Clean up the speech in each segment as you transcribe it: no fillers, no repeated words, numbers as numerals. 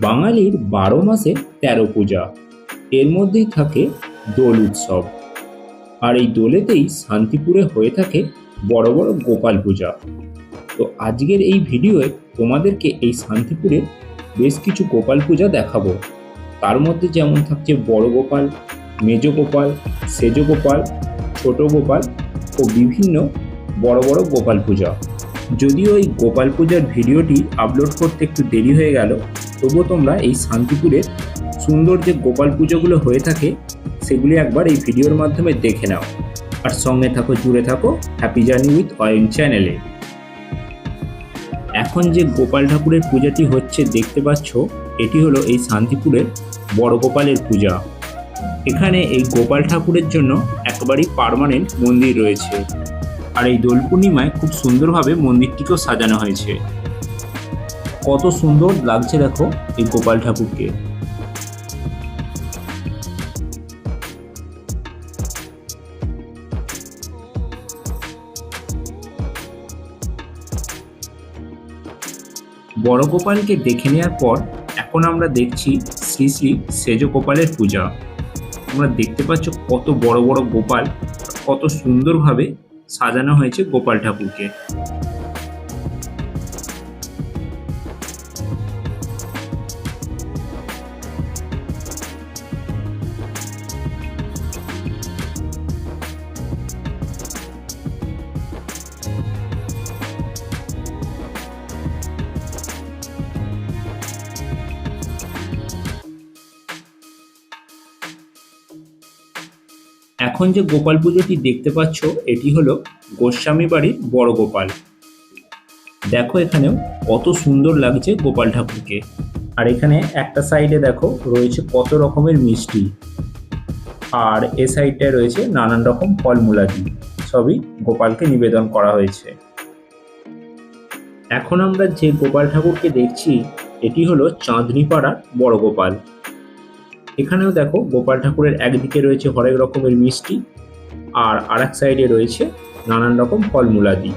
বাঙালির ১২ মাসে ১৩ পূজা, এর মধ্যেই থাকে দোল উৎসব। আর এই দোলেতেই শান্তিপুরে হয়ে থাকে বড় বড় গোপাল পূজা। তো আজকের এই ভিডিওয়ে তোমাদেরকে এই শান্তিপুরের বেশ কিছু গোপাল পূজা দেখাবো। তার মধ্যে যেমন থাকছে বড় গোপাল, মেজ গোপাল, সেজ গোপাল, ছোট গোপাল ও বিভিন্ন বড় বড় গোপাল পূজা। যদিও এই গোপাল পূজার ভিডিওটি আপলোড করতে একটু দেরি হয়ে গেল, তবুও তোমরা এই শান্তিপুরের সুন্দর যে গোপাল পুজোগুলো হয়ে থাকে সেগুলি একবার এই ভিডিওর মাধ্যমে দেখে নাও। আর সঙ্গে থাকো, জুড়ে থাকো হ্যাপি জার্নি উইথ অয়ন চ্যানেলে। এখন যে গোপাল ঠাকুরের পূজাটি হচ্ছে দেখতে পাচ্ছ, এটি হলো এই শান্তিপুরের বড় গোপালের পূজা। এখানে এই গোপাল ঠাকুরের জন্য একেবারেই পার্মানেন্ট মন্দির রয়েছে। আর এই দোল পূর্ণিমায় খুব সুন্দরভাবে মন্দিরটিকেও সাজানো হয়েছে। কত সুন্দর লাগছে দেখো এই গোপাল ঠাকুরকে। বড় গোপালকে দেখে নেওয়ার পর এখন আমরা দেখছি শ্রী শ্রী সেজ গোপালের পূজা। তোমরা দেখতে পাচ্ছ কত বড় বড় গোপাল, কত সুন্দরভাবে সাজানো হয়েছে গোপাল ঠাকুরকে। এখন যে গোপাল পুজোটি দেখতে পাচ্ছ এটি হলো গোস্বামী বাড়ির বড় গোপাল। দেখো এখানেও কত সুন্দর লাগছে গোপাল ঠাকুরকে। আর এখানে একটা সাইডে দেখো রয়েছে কত রকমের মিষ্টি, আর এ সাইডটায় রয়েছে নানান রকম ফলমূলাদি, সবই গোপালকে নিবেদন করা হয়েছে। এখন আমরা যে গোপাল ঠাকুরকে দেখছি এটি হলো চাঁদনীপাড়ার বড় গোপাল। এখানেও দেখো গোপাল ঠাকুরের একদিকে রয়েছে হরেক রকমের মিষ্টি, আর আরেক সাইডে রয়েছে নানান রকম ফলমূলাদি।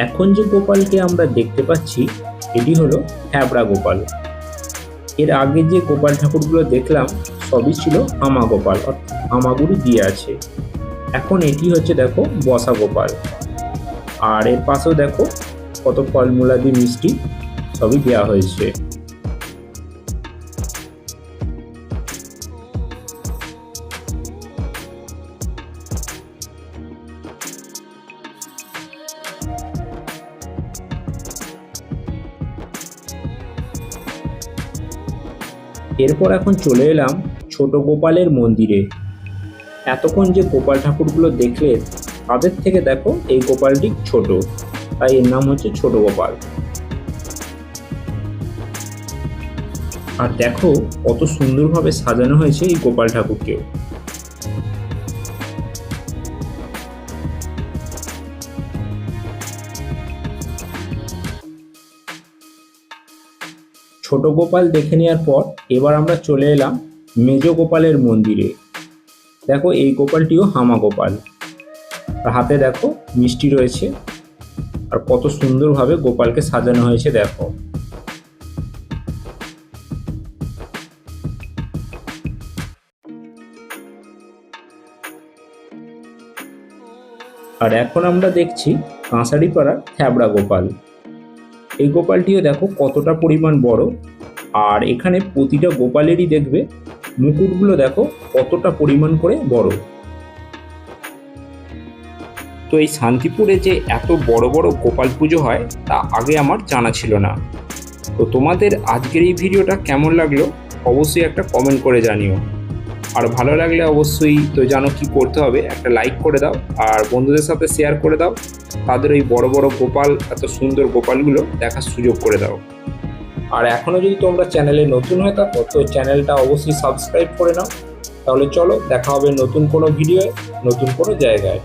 এখন যে গোপালকে আমরা দেখতে পাচ্ছি এটি হলো হ্যাবড়া গোপাল। এর আগে যে গোপাল ঠাকুরগুলো দেখলাম সবই ছিল হামা গোপাল, হামাগুড়ি দিয়ে আছে। এখন এটি হচ্ছে দেখো বসা গোপাল। আর এর পাশেও দেখো কত ফলমূলাদি মিষ্টি সবই দেওয়া হয়েছে। এরপর এখন চলে এলাম ছোট গোপালের মন্দিরে। এতক্ষণ যে গোপাল ঠাকুরগুলো দেখলে তাদের থেকে দেখো এই গোপালটি ছোট, তাই এর নাম হচ্ছে ছোট গোপাল। আর দেখো কত সুন্দরভাবে সাজানো হয়েছে এই গোপাল ঠাকুরকেও। ছোট গোপাল দেখে নেওয়ার পর এবার আমরা চলে এলাম মেজ গোপালের মন্দিরে। দেখো এই গোপালটিও হামা গোপাল, আর হাতে দেখো মিষ্টি রয়েছে, আর কত সুন্দরভাবে গোপালকে সাজানো হয়েছে দেখো। আর এখন আমরা দেখছি কাঁসারিপাড়ার থ্যাবড়া গোপাল। এই গোপালটিও দেখো কতটা পরিমাণ বড়, আর এখানে প্রতিটা গোপালেরই দেখবে মুকুটগুলো দেখো কতটা পরিমাণ করে বড়। তো এই শান্তিপুরে যে এত বড় বড় গোপাল পুজো হয় তা আগে আমার জানা ছিল না। তো তোমাদের আজকের এই ভিডিওটা কেমন লাগলো অবশ্যই একটা কমেন্ট করে জানিও। আর ভালো লাগলে অবশ্যই তো জানো কি করতে হবে, একটা লাইক করে দাও আর বন্ধুদের সাথে শেয়ার করে দাও। তাদের ওই বড় বড় গোপাল, এত সুন্দর গোপালগুলো দেখার সুযোগ করে দাও। আর এখনও যদি তোমরা চ্যানেলে নতুন হয়ে থাকো তো চ্যানেলটা অবশ্যই সাবস্ক্রাইব করে নাও। তাহলে চলো দেখা হবে নতুন কোনো ভিডিওয়ে, নতুন কোনো জায়গায়।